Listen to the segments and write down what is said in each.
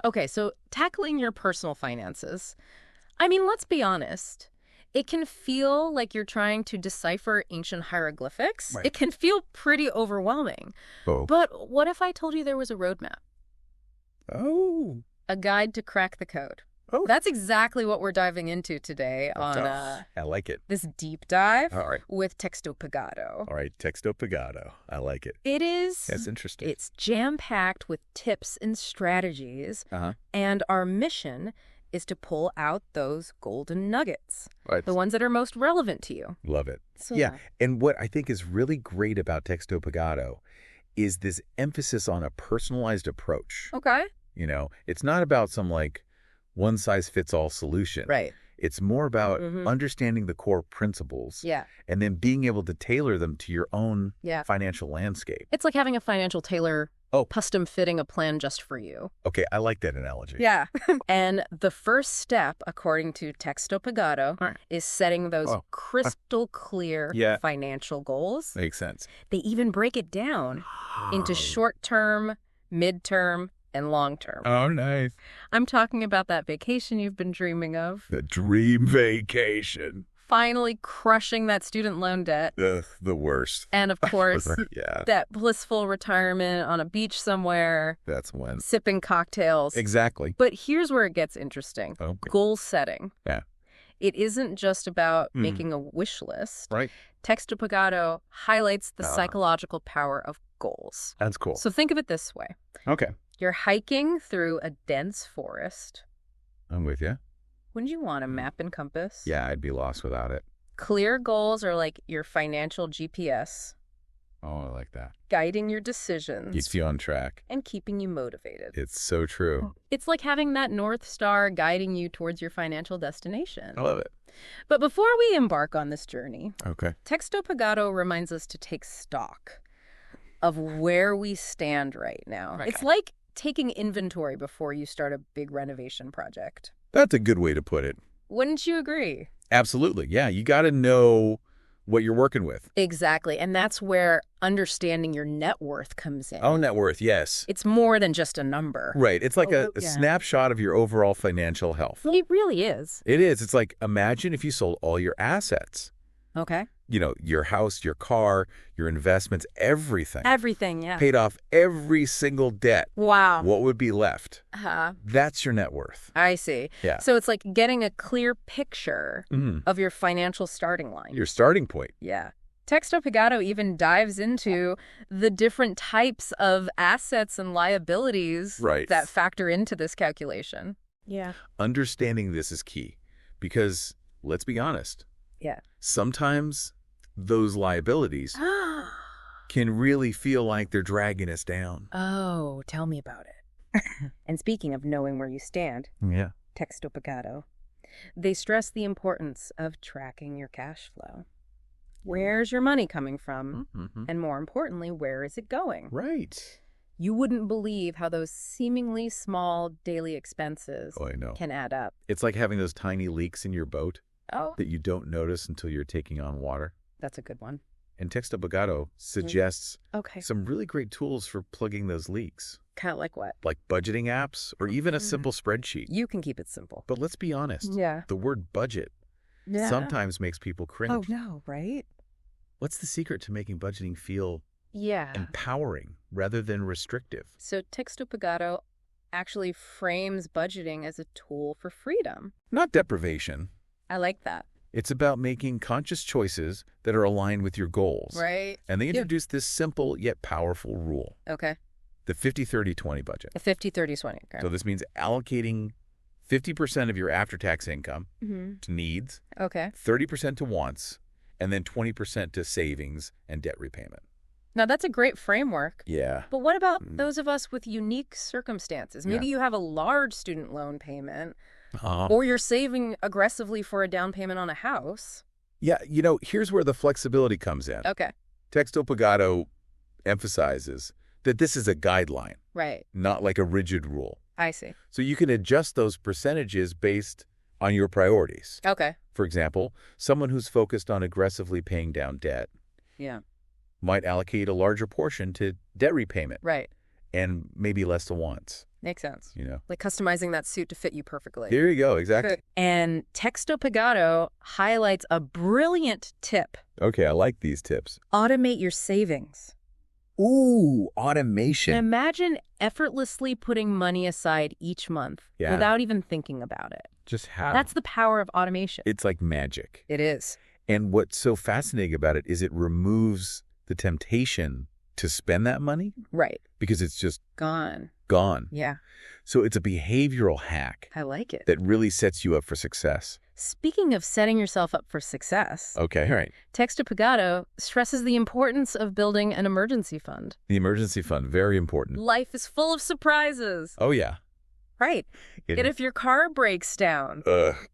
Okay, so tackling your personal finances. I mean, let's be honest. It can feel like you're trying to decipher ancient hieroglyphics. Right. It can feel pretty overwhelming. Oh. But what if I told you there was a roadmap? Oh. A guide to crack the code. Oh. That's exactly what we're diving into today on I like it. this deep dive All right. with Texto Pagado. All right. Texto Pagado. I like it. It is. That's interesting. It's jam-packed with tips and strategies. Uh-huh. And our mission is to pull out those golden nuggets, Right. the ones that are most relevant to you. Love it. So, Yeah. And what I think is really great about Texto Pagado is this emphasis on a personalized approach. Okay. You know, it's not about some like one-size-fits-all solution. Right. It's more about Mhm. understanding the core principles Yeah. and then being able to tailor them to your own Yeah. financial landscape. It's like having a financial tailor Oh. custom fitting a plan just for you. Okay, I like that analogy. Yeah. And the first step, according to Texto Pagado, All right. is setting those Oh. crystal clear Yeah. financial goals. Makes sense. They even break it down into short-term, mid-term, and long-term. Oh, nice. I'm talking about that vacation you've been dreaming of. The dream vacation. Finally crushing that student loan debt. The worst. And of course, Yeah, that blissful retirement on a beach somewhere, that's when. sipping cocktails. Exactly. But here's where it gets interesting. Okay. Goal setting. Yeah. It isn't just about Hmm. making a wish list. Right. Texto Pagado highlights the Ah. psychological power of goals. That's cool. So think of it this way. Okay. You're hiking through a dense forest. I'm with you. Wouldn't you want a map and compass? Yeah, I'd be lost without it. Clear goals are like your financial GPS, Oh, I like that. guiding your decisions Keeps you on track. and keeping you motivated. It's so true. It's like having that North Star guiding you towards your financial destination. I love it. But before we embark on this journey, Okay. Texto Pagado reminds us to take stock of where we stand right now. Okay. It's like taking inventory before you start a big renovation project. That's a good way to put it. Wouldn't you agree? Absolutely. Yeah, you got to know what you're working with. Exactly. And that's where understanding your net worth comes in. Oh, net worth, yes. It's more than just a number. Right. It's like a yeah. snapshot of your overall financial health. It really is. It is. It's like, imagine if you sold all your assets. Okay. You know, your house, your car, your investments, everything. Everything, yeah. Paid off every single debt. Wow. What would be left? Uh-huh. That's your net worth. I see. Yeah. So it's like getting a clear picture Mhm. of your financial starting line. Your starting point. Yeah. Texto Pagado even dives into the different types of assets and liabilities Right. that factor into this calculation. Yeah. Understanding this is key because, let's be honest, Yeah. sometimes those liabilities can really feel like they're dragging us down. Oh, tell me about it. And speaking of knowing where you stand, Yeah. Texto Pagado, they stress the importance of tracking your cash flow. Where's your money coming from? Mm-hmm. And more importantly, where is it going? Right. You wouldn't believe how those seemingly small daily expenses Oh, I know. can add up. It's like having those tiny leaks in your boat Oh, that you don't notice until you're taking on water. that's a good one. And Texto Pagado suggests Okay. some really great tools for plugging those leaks, Kind of like what? like budgeting apps or even a simple spreadsheet. You can keep it simple. But let's be honest, Yeah. the word budget sometimes makes people cringe. Oh, no, right? What's the secret to making budgeting feel Yeah. empowering rather than restrictive? So Texto Pagado actually frames budgeting as a tool for freedom. Not deprivation. I like that. It's about making conscious choices that are aligned with your goals. Right? And they Yeah. introduce this simple yet powerful rule, Okay. the 50-30-20 budget. The 50-30-20. Okay. So this means allocating 50% of your after-tax income Mm-hmm. to needs, Okay. 30% to wants, and then 20% to savings and debt repayment. Now, that's a great framework. Yeah. But what about those of us with unique circumstances? Maybe Yeah. you have a large student loan payment, Um, or you're saving aggressively for a down payment on a house. yeah, here's where the flexibility comes in. Okay. Texto Pagado emphasizes that this is a guideline, Right. not like a rigid rule. I see. So you can adjust those percentages based on your priorities. Okay. For example, someone who's focused on aggressively paying down debt Yeah. might allocate a larger portion to debt repayment Right. and maybe less to wants, Makes sense. you know. Like customizing that suit to fit you perfectly. There you go, exactly. And Texto Pagado highlights a brilliant tip. Okay, I like these tips. Automate your savings. Ooh, automation. Imagine effortlessly putting money aside each month Yeah. without even thinking about it. Just how? That's the power of automation. It's like magic. It is. And what's so fascinating about it is it removes the temptation to spend that money Right. because it's just Gone. gone. Yeah. So it's a behavioral hack I like it. that really sets you up for success. Speaking of setting yourself up for success, Okay, all right. Texto Pagado stresses the importance of building an emergency fund. The emergency fund, very important. Life is full of surprises. Oh, yeah. Right. And if your car breaks down,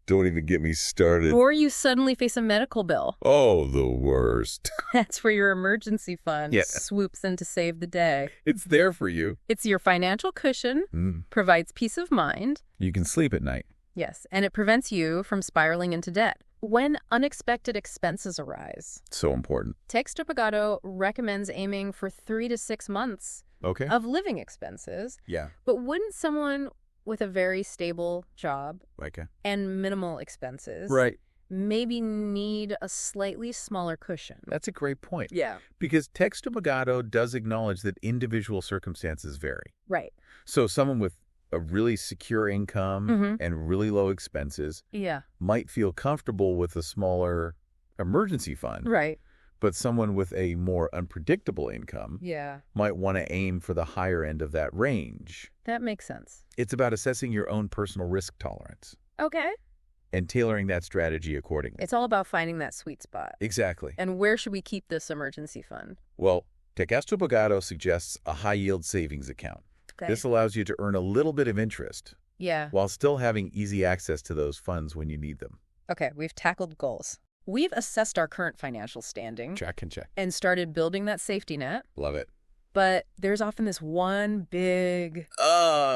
Don't even get me started. or you suddenly face a medical bill, Oh, the worst. that's where your emergency fund Yeah. swoops in to save the day. It's there for you. It's your financial cushion, provides peace of mind, You can sleep at night. yes, and it prevents you from spiraling into debt. When unexpected expenses arise, So important. Texto Pagado recommends aiming for 3 to 6 months Okay. of living expenses, Yeah. but wouldn't someone with a very stable job Okay. and minimal expenses Right. maybe need a slightly smaller cushion? That's a great point. Yeah. Because Texto Pagado does acknowledge that individual circumstances vary. Right. So someone with a really secure income Mhm. and really low expenses Yeah. might feel comfortable with a smaller emergency fund, Right. but someone with a more unpredictable income Yeah. might want to aim for the higher end of that range. That makes sense. It's about assessing your own personal risk tolerance Okay. and tailoring that strategy accordingly. It's all about finding that sweet spot. Exactly. And where should we keep this emergency fund? Well, Texto Pagado suggests a high-yield savings account. Okay. This allows you to earn a little bit of interest Yeah. while still having easy access to those funds when you need them. Okay, we've tackled goals. We've assessed our current financial standing Check and check. and started building that safety net. Love it. But there's often this one big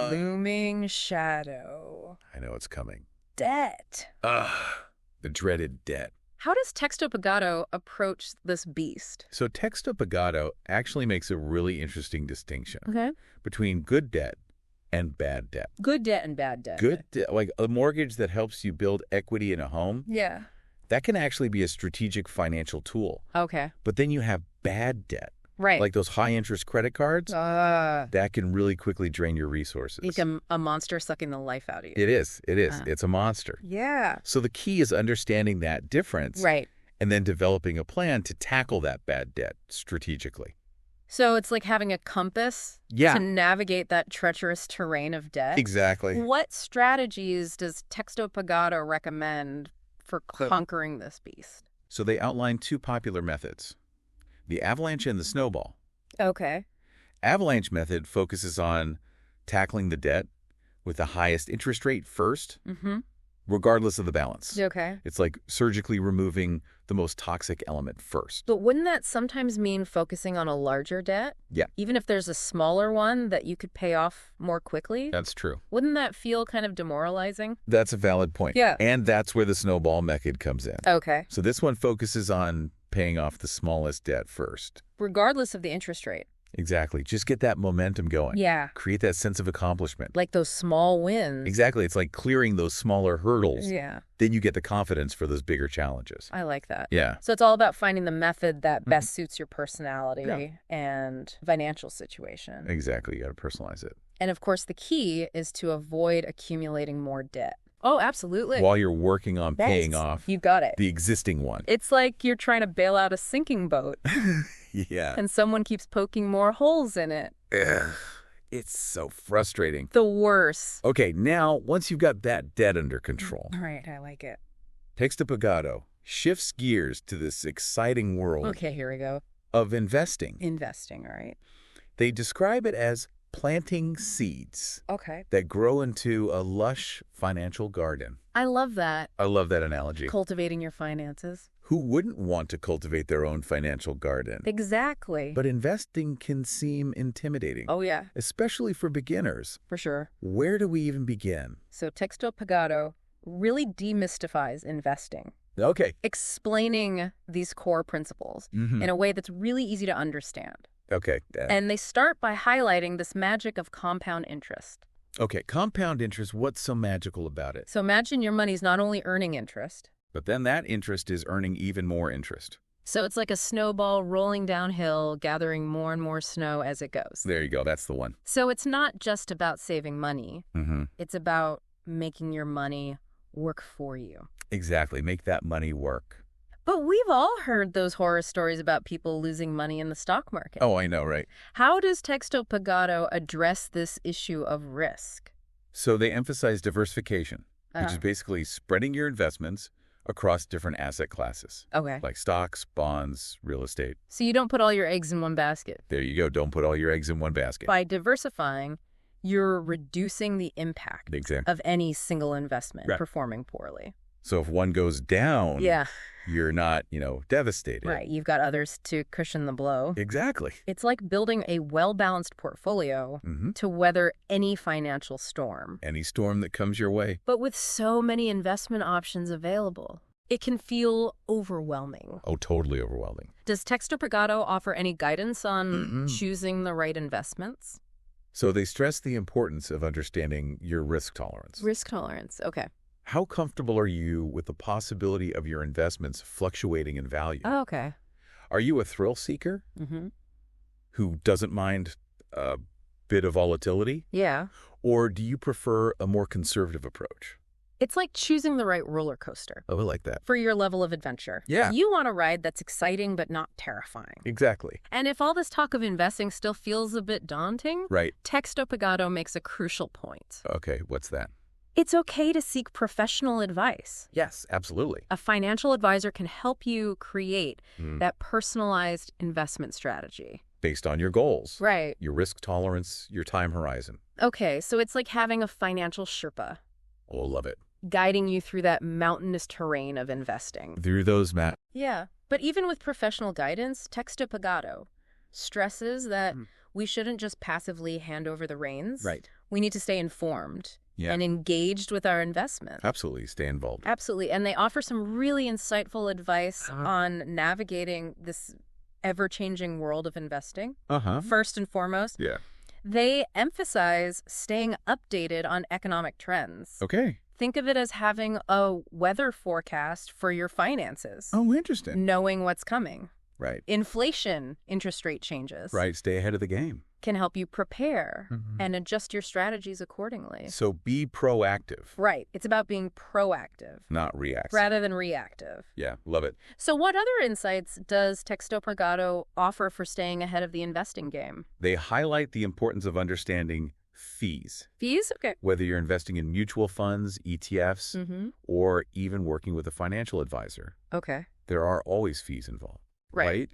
looming shadow. I know it's coming. Debt. The dreaded debt. How does Texto Pagado approach this beast? So Texto Pagado actually makes a really interesting distinction Okay. between good debt and bad debt. Good debt and bad debt. Good debt, like a mortgage that helps you build equity in a home, Yeah. that can actually be a strategic financial tool. Okay. But then you have bad debt, Right. like those high-interest credit cards, like that can really quickly drain your resources. a monster sucking the life out of you. It is. It's a monster. Yeah. So the key is understanding that difference Right. and then developing a plan to tackle that bad debt strategically. So it's like having a compass Yeah. to navigate that treacherous terrain of debt. Exactly. What strategies does Texto Pagado recommend for conquering this beast? So they outline two popular methods, the avalanche and the snowball. Okay. Avalanche method focuses on tackling the debt with the highest interest rate first, Mm-hmm. regardless of the balance. Okay. It's like surgically removing the most toxic element first. But wouldn't that sometimes mean focusing on a larger debt? Yeah. Even if there's a smaller one that you could pay off more quickly? That's true. Wouldn't that feel kind of demoralizing? That's a valid point. Yeah. And that's where the snowball method comes in. Okay. So this one focuses on paying off the smallest debt first. Regardless of the interest rate. Exactly. Just get that momentum going. Yeah. Create that sense of accomplishment. Like those small wins. Exactly. It's like clearing those smaller hurdles. Yeah. Then you get the confidence for those bigger challenges. I like that. Yeah. So it's all about finding the method that best suits your personality and financial situation. Exactly. You got to personalize it. And of course, the key is to avoid accumulating more debt. Oh, absolutely. While you're working on paying off You got it. the existing one. It's like you're trying to bail out a sinking boat Yeah. and someone keeps poking more holes in it. Ugh, it's so frustrating. The worst. Okay, now, once you've got that debt under control, All right, I like it. Texto Pagado shifts gears to this exciting world Okay, here we go. of investing. Investing, all right. They describe it as planting seeds Okay. that grow into a lush financial garden. I love that. I love that analogy. Cultivating your finances. Who wouldn't want to cultivate their own financial garden? Exactly. But investing can seem intimidating, Oh, yeah, especially for beginners. for sure. Where do we even begin? So Texto Pagado really demystifies investing, Okay. explaining these core principles Mm-hmm. in a way that's really easy to understand. Okay. And they start by highlighting this magic of compound interest. Okay. Compound interest, what's so magical about it? So imagine your money's not only earning interest, But then that interest is earning even more interest. so it's like a snowball rolling downhill, gathering more and more snow as it goes. There you go. That's the one. So it's not just about saving money. Mm-hmm. It's about making your money work for you. Exactly. Make that money work. But we've all heard those horror stories about people losing money in the stock market. Oh, I know, right? How does Texto Pagado address this issue of risk? So they emphasize diversification, which is Uh-huh. basically spreading your investments across different asset classes, Okay. like stocks, bonds, real estate. So you don't put all your eggs in one basket. There you go. Don't put all your eggs in one basket. By diversifying, you're reducing the impact Exactly. of any single investment Right. performing poorly. So if one goes down, Yeah, you're not, devastated. right. You've got others to cushion the blow. Exactly. It's like building a well-balanced portfolio Mm-hmm. to weather any financial storm. Any storm that comes your way. But with so many investment options available, it can feel overwhelming. Oh, totally overwhelming. Does Texto Pagado offer any guidance on Mm-mm. choosing the right investments? So they stress the importance of understanding your risk tolerance. Risk tolerance. Okay. How comfortable are you with the possibility of your investments fluctuating in value? Oh, okay. Are you a thrill seeker Mm-hmm. who doesn't mind a bit of volatility? Yeah. Or do you prefer a more conservative approach? It's like choosing the right roller coaster Oh, I like that. for your level of adventure. Yeah. You want a ride that's exciting but not terrifying. Exactly. And if all this talk of investing still feels a bit daunting, Right. Texto Pagado makes a crucial point. Okay, what's that? It's okay to seek professional advice. Yes, absolutely. A financial advisor can help you create Mm. that personalized investment strategy. Based on your goals, Right. your risk tolerance, your time horizon. Okay, so it's like having a financial Sherpa Oh, love it. guiding you through that mountainous terrain of investing. Through those, Matt. Yeah, but even with professional guidance, Texto Pagado stresses that we shouldn't just passively hand over the reins. Right. We need to stay informed Yeah. and engaged with our investments. Absolutely. Stay involved. Absolutely. And they offer some really insightful advice on navigating this ever-changing world of investing. Uh-huh. First and foremost, Yeah. they emphasize staying updated on economic trends. Okay. Think of it as having a weather forecast for your finances, Oh, interesting. knowing what's coming. Right. Inflation, interest rate changes Right. Stay ahead of the game. can help you prepare Mhm. and adjust your strategies accordingly. So be proactive, Right. It's about being proactive not reactive. rather than reactive. Yeah. Love it. So what other insights does Texto Pagado offer for staying ahead of the investing game? They highlight the importance of understanding fees, Fees? Okay. whether you're investing in mutual funds, ETFs, Mm-hmm. or even working with a financial advisor. Okay. There are always fees involved, Right. right?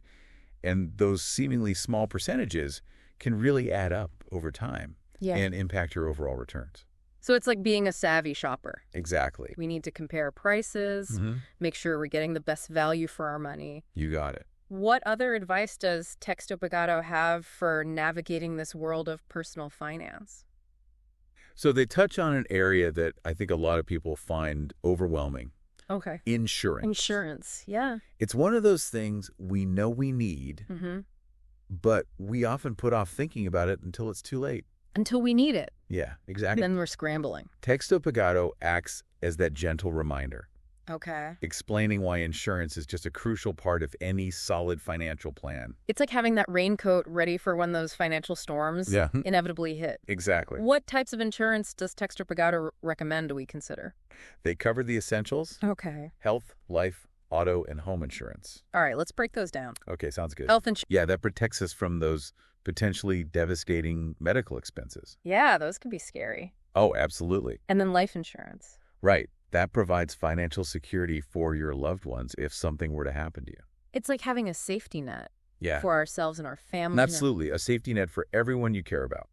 And those seemingly small percentages can really add up over time Yeah. and impact your overall returns. So it's like being a savvy shopper. Exactly. We need to compare prices, Mhm. make sure we're getting the best value for our money. You got it. What other advice does Texto Pagado have for navigating this world of personal finance? So they touch on an area that I think a lot of people find overwhelming. Okay. Insurance. Insurance. Yeah. It's one of those things we know we need, Mm-hmm. but we often put off thinking about it until it's too late. Until we need it. Yeah, exactly. Then we're scrambling. Texto Pagado acts as that gentle reminder, Okay. explaining why insurance is just a crucial part of any solid financial plan. It's like having that raincoat ready for when those financial storms Yeah. inevitably hit. Exactly. What types of insurance does Texto Pagado recommend we consider? They cover the essentials: Okay. health, life, auto, and home insurance. All right, let's break those down. Okay, sounds good. Health insurance. Yeah, that protects us from those potentially devastating medical expenses. Yeah, those can be scary. Oh, absolutely. And then life insurance. Right. That provides financial security for your loved ones if something were to happen to you. It's like having a safety net Yeah. for ourselves and our family. Absolutely. A safety net for everyone you care about.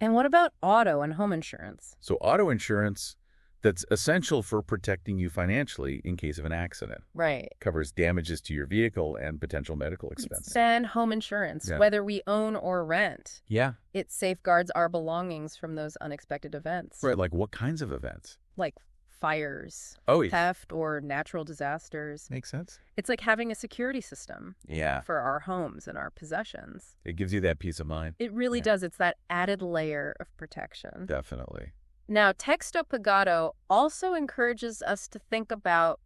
And what about auto and home insurance? So auto insurance, that's essential for protecting you financially in case of an accident. Right. Covers damages to your vehicle and potential medical expenses. Then home insurance, Yeah. whether we own or rent. Yeah. It safeguards our belongings from those unexpected events. Right. Like what kinds of events? Like fires, Oh, yeah. theft, or natural disasters. Makes sense. It's like having a security system Yeah. for our homes and our possessions. It gives you that peace of mind. It really Yeah. does. It's that added layer of protection. Definitely. Now, Texto Pagado also encourages us to think about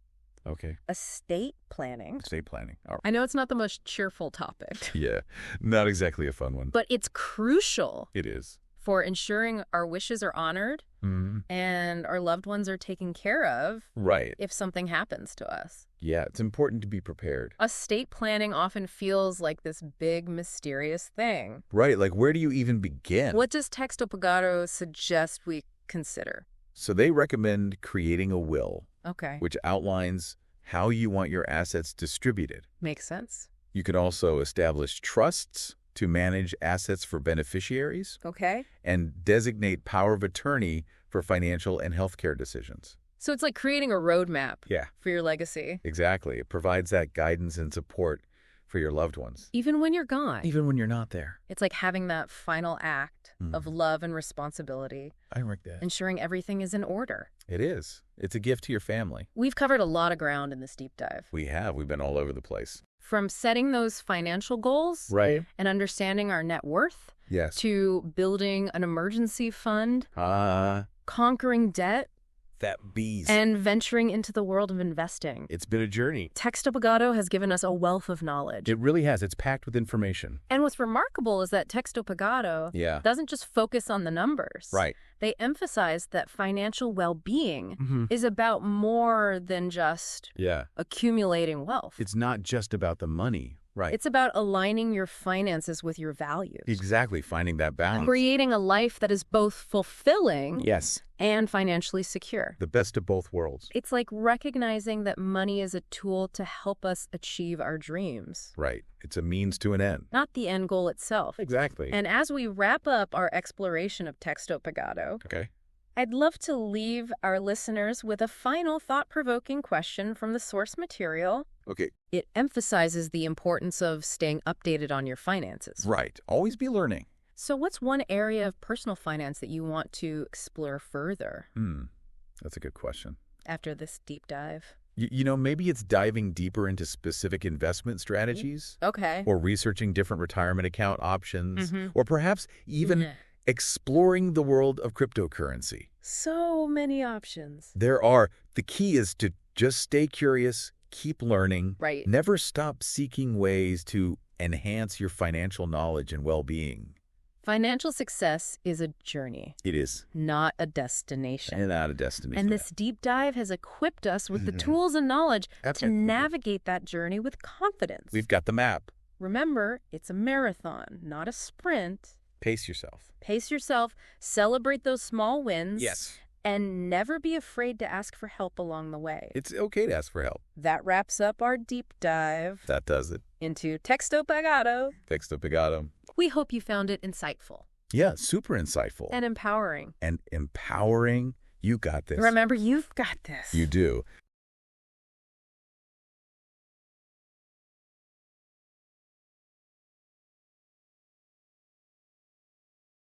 Okay. estate planning. Estate planning. All right. I know it's not the most cheerful topic, Yeah. Not exactly a fun one. but it's crucial It is. for ensuring our wishes are honored Mm-hmm. and our loved ones are taken care of Right. if something happens to us. Yeah. It's important to be prepared. Estate planning often feels like this big, mysterious thing. Right. Like, where do you even begin? What does Texto Pagado suggest we consider? So they recommend creating a will, Okay, which outlines how you want your assets distributed. makes sense. You can also establish trusts to manage assets for beneficiaries Okay. and designate power of attorney for financial and healthcare decisions. So it's like creating a roadmap Yeah, for your legacy, exactly. It provides that guidance and support for your loved ones, even when you're gone. even when you're not there. It's like having that final act of love and responsibility, I like that. ensuring everything is in order. It is. It's a gift to your family. We've covered a lot of ground in this deep dive. We have. We've been all over the place. From setting those financial goals Right. and understanding our net worth Yes. to building an emergency fund, conquering debt, That bees. and venturing into the world of investing. It's been a journey. Texto Pagado has given us a wealth of knowledge. It really has. It's packed with information. And what's remarkable is that Texto Pagado Yeah. doesn't just focus on the numbers. Right. They emphasize that financial well-being Mm-hmm. is about more than just Yeah. accumulating wealth. It's not just about the money. Right. It's about aligning your finances with your values. Exactly. Finding that balance. Creating a life that is both fulfilling Yes. and financially secure. The best of both worlds. It's like recognizing that money is a tool to help us achieve our dreams, Right. It's a means to an end. not the end goal itself. Exactly. And as we wrap up our exploration of Texto Pagado, Okay. I'd love to leave our listeners with a final thought-provoking question from the source material. Okay. It emphasizes the importance of staying updated on your finances. Right. Always be learning. So what's one area of personal finance that you want to explore further That's a good question. after this deep dive? Maybe it's diving deeper into specific investment strategies Okay. or researching different retirement account options Mhm. or perhaps even exploring the world of cryptocurrency. So many options. The key is to just stay curious, keep learning, Right. never stop seeking ways to enhance your financial knowledge and well-being. Financial success is a journey, It is. not a destination. And not a destination. And this deep dive has equipped us with the tools and knowledge to Absolutely. navigate that journey with confidence. We've got the map. Remember, it's a marathon, not a sprint. Pace yourself. Pace yourself, celebrate those small wins, Yes. and never be afraid to ask for help along the way. It's okay to ask for help. That wraps up our deep dive That does it. into Texto Pagado. Texto Pagado. We hope you found it insightful Yeah, super insightful. and empowering. And empowering. You got this. Remember, you've got this. You do.